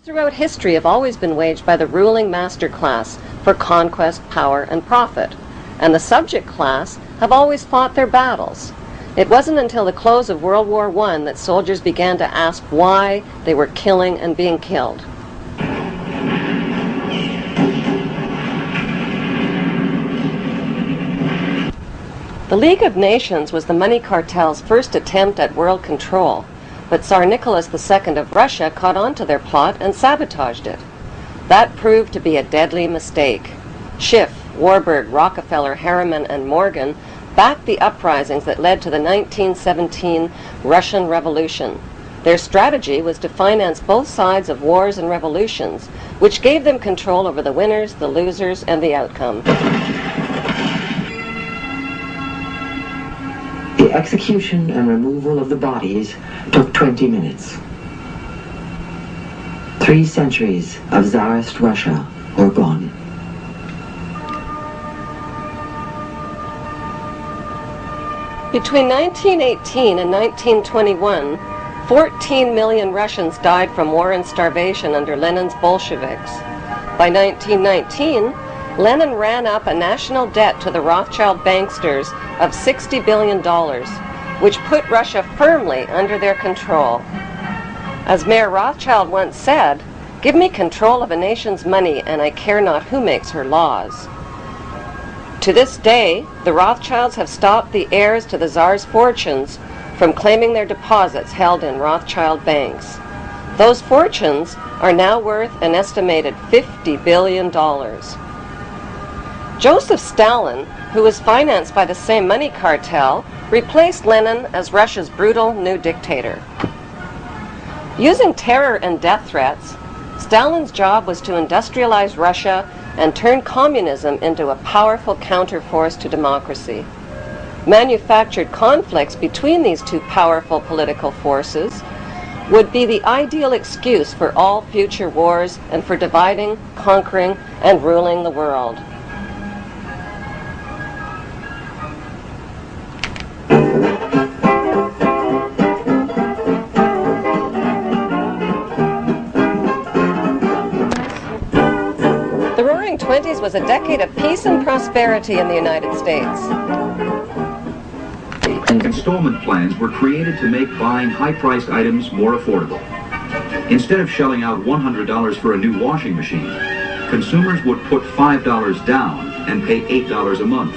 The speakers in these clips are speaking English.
throughout history have always been waged by the ruling master class for conquest, power, and profit, and the subject class have always fought their battles. It wasn't until the close of World War I that soldiers began to ask why they were killing and being killed. The League of Nations was the money cartel's first attempt at world control, but Tsar Nicholas II of Russia caught on to their plot and sabotaged it. That proved to be a deadly mistake. Schiff, Warburg, Rockefeller, Harriman, and Morgan backed the uprisings that led to the 1917 Russian Revolution. Their strategy was to finance both sides of wars and revolutions, which gave them control over the winners, the losers, and the outcome. The execution and removal of the bodies took 20 minutes. 3 centuries of Tsarist Russia were gone. Between 1918 and 1921, 14 million Russians died from war and starvation under Lenin's Bolsheviks. By 1919, Lenin ran up a national debt to the Rothschild banksters of $60 billion, which put Russia firmly under their control. As Mayor Rothschild once said, "Give me control of a nation's money and I care not who makes her laws." To this day, the Rothschilds have stopped the heirs to the Tsar's fortunes from claiming their deposits held in Rothschild banks. Those fortunes are now worth an estimated $50 billion. Joseph Stalin, who was financed by the same money cartel, replaced Lenin as Russia's brutal new dictator. Using terror and death threats, Stalin's job was to industrialize Russia and turn communism into a powerful counterforce to democracy. Manufactured conflicts between these two powerful political forces would be the ideal excuse for all future wars and for dividing, conquering, and ruling the world. The Roaring Twenties was a decade of peace and prosperity in the United States. Installment plans were created to make buying high-priced items more affordable. Instead of shelling out $100 for a new washing machine, consumers would put $5 down and pay $8 a month.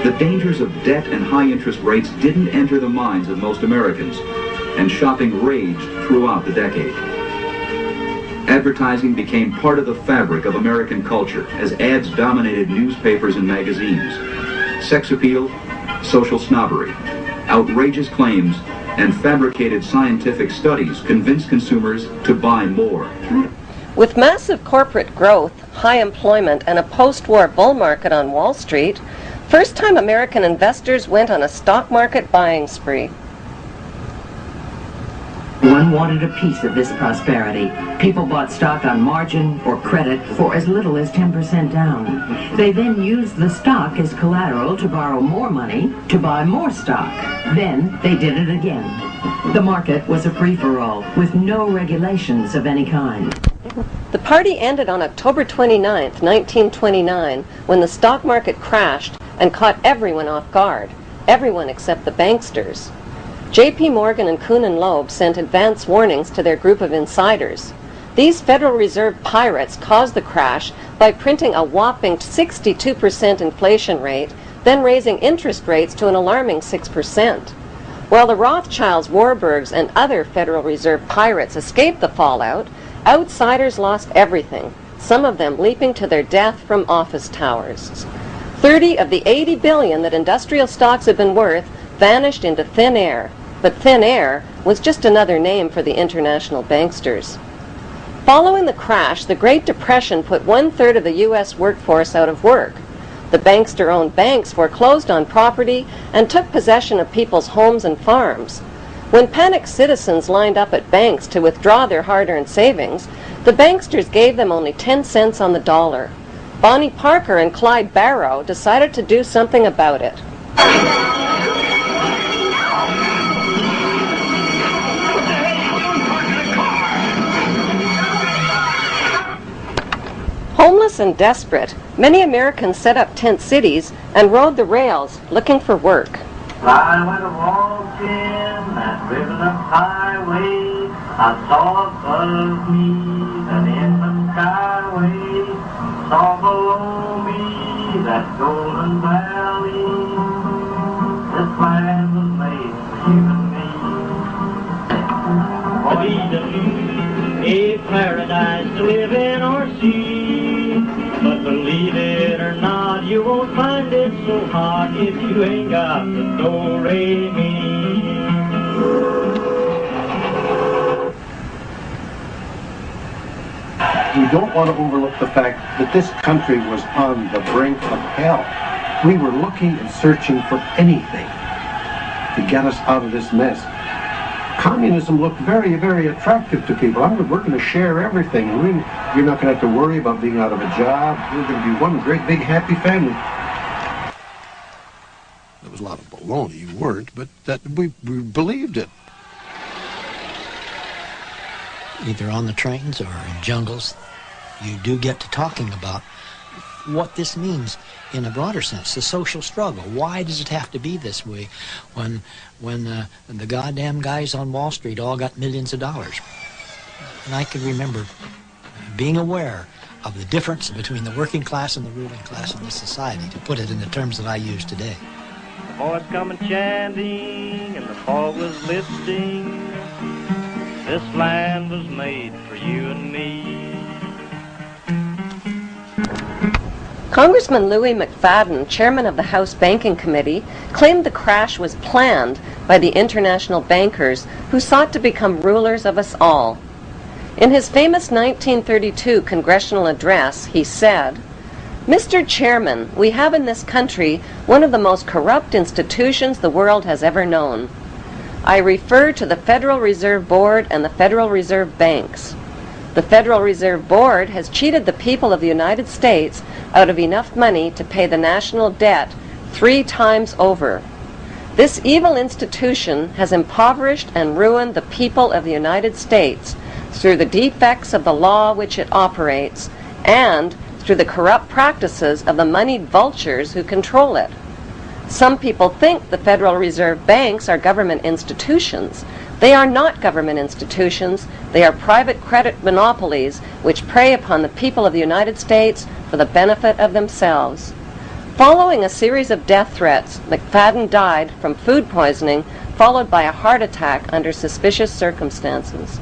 The dangers of debt and high interest rates didn't enter the minds of most Americans, and shopping raged throughout the decade. Advertising became part of the fabric of American culture as ads dominated newspapers and magazines. Sex appeal, social snobbery, outrageous claims, and fabricated scientific studies convinced consumers to buy more. With massive corporate growth, high employment, and a post-war bull market on Wall Street, first-time American investors went on a stock market buying spree. One wanted a piece of this prosperity. People bought stock on margin or credit for as little as 10% down. They then used the stock as collateral to borrow more money to buy more stock. Then they did it again. The market was a free-for-all with no regulations of any kind. The party ended on October 29, 1929, when the stock market crashed and caught everyone off guard, everyone except the banksters. J.P. Morgan and Kuhn and Loeb sent advance warnings to their group of insiders. These Federal Reserve pirates caused the crash by printing a whopping 62% inflation rate, then raising interest rates to an alarming 6%. While the Rothschilds, Warburgs, and other Federal Reserve pirates escaped the fallout, outsiders lost everything, some of them leaping to their death from office towers. 30 of the 80 billion that industrial stocks had been worth vanished into thin air. But thin air was just another name for the international banksters. Following the crash, the Great Depression put 1/3 of the U.S. workforce out of work. The bankster-owned banks foreclosed on property and took possession of people's homes and farms. When panicked citizens lined up at banks to withdraw their hard-earned savings, the banksters gave them only 10 cents on the dollar. Bonnie Parker and Clyde Barrow decided to do something about it. Homeless and desperate, many Americans set up tent cities and rode the rails looking for work. I went a-walking that river highway. I saw above me an inland skyway. Saw below me that golden valley. This land was made for you and me. For Eden, a paradise to live in or see. But believe it or not, you won't find it so hard if you ain't got the do-re-mi. We don't want to overlook the fact that this country was on the brink of hell. We were looking and searching for anything to get us out of this mess. Communism looked very, very attractive to people. We're going to share everything. You're not going to have to worry about being out of a job. We're going to be one great big happy family. There was a lot of baloney. You weren't, but that we believed it. Either on the trains or in jungles, you do get to talking about what this means in a broader sense, the social struggle. Why does it have to be this way when the goddamn guys on Wall Street all got millions of dollars? And I can remember being aware of the difference between the working class and the ruling class in this society, to put it in the terms that I use today. The boys come chanting and the fog was lifting. This land was made for you and me. Congressman Louis McFadden, chairman of the House Banking Committee, claimed the crash was planned by the international bankers who sought to become rulers of us all. In his famous 1932 congressional address, he said, "Mr. Chairman, we have in this country one of the most corrupt institutions the world has ever known. I refer to the Federal Reserve Board and the Federal Reserve Banks. The Federal Reserve Board has cheated the people of the United States out of enough money to pay the national debt 3 times over. This evil institution has impoverished and ruined the people of the United States through the defects of the law which it operates and through the corrupt practices of the moneyed vultures who control it. Some people think the Federal Reserve banks are government institutions. They are not government institutions. They are private credit monopolies which prey upon the people of the United States for the benefit of themselves." Following a series of death threats, McFadden died from food poisoning, followed by a heart attack under suspicious circumstances.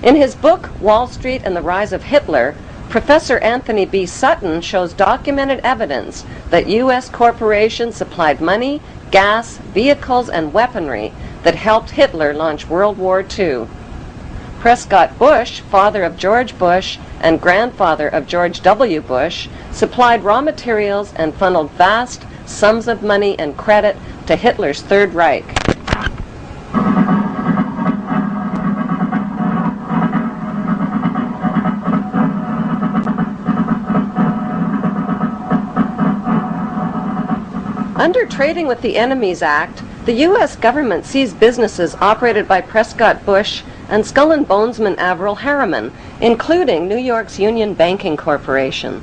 In his book, Wall Street and the Rise of Hitler, Professor Anthony B. Sutton shows documented evidence that U.S. corporations supplied money, gas, vehicles, and weaponry that helped Hitler launch World War II. Prescott Bush, father of George Bush and grandfather of George W. Bush, supplied raw materials and funneled vast sums of money and credit to Hitler's Third Reich. Under Trading with the Enemies Act, the U.S. government seized businesses operated by Prescott Bush and Skull and Bonesman Averell Harriman, including New York's Union Banking Corporation.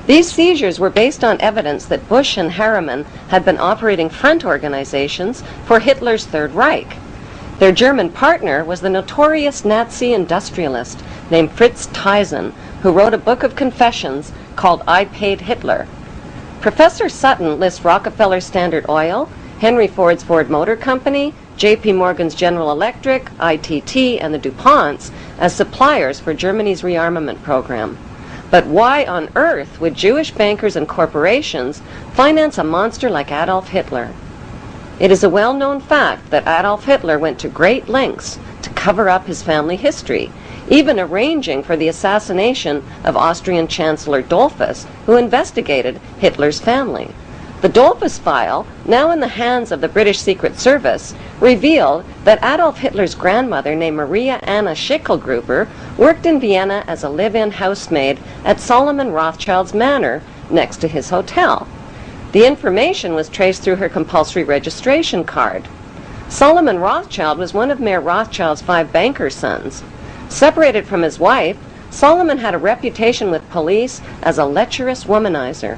These seizures were based on evidence that Bush and Harriman had been operating front organizations for Hitler's Third Reich. Their German partner was the notorious Nazi industrialist named Fritz Thyssen, who wrote a book of confessions called I Paid Hitler. Professor Sutton lists Rockefeller Standard Oil, Henry Ford's Ford Motor Company, J.P. Morgan's General Electric, ITT, and the DuPonts as suppliers for Germany's rearmament program. But why on earth would Jewish bankers and corporations finance a monster like Adolf Hitler? It is a well-known fact that Adolf Hitler went to great lengths to cover up his family history, even arranging for the assassination of Austrian Chancellor Dollfuss, who investigated Hitler's family. The Dollfuss file, now in the hands of the British Secret Service, revealed that Adolf Hitler's grandmother, named Maria Anna Schicklgruber, worked in Vienna as a live-in housemaid at Solomon Rothschild's manor next to his hotel. The information was traced through her compulsory registration card. Solomon Rothschild was one of Mayor Rothschild's 5 banker sons. Separated from his wife, Solomon had a reputation with police as a lecherous womanizer.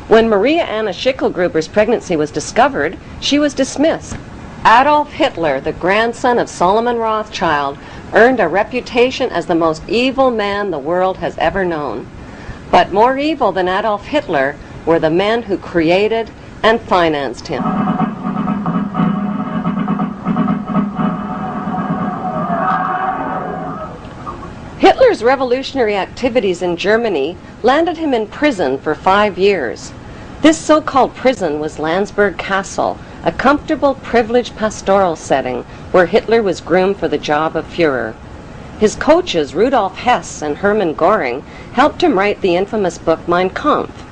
When Maria Anna Schicklgruber's pregnancy was discovered, she was dismissed. Adolf Hitler, the grandson of Solomon Rothschild, earned a reputation as the most evil man the world has ever known. But more evil than Adolf Hitler were the men who created and financed him. Hitler's revolutionary activities in Germany landed him in prison for 5 years. This so-called prison was Landsberg Castle, a comfortable, privileged pastoral setting where Hitler was groomed for the job of Führer. His coaches, Rudolf Hess and Hermann Göring, helped him write the infamous book Mein Kampf.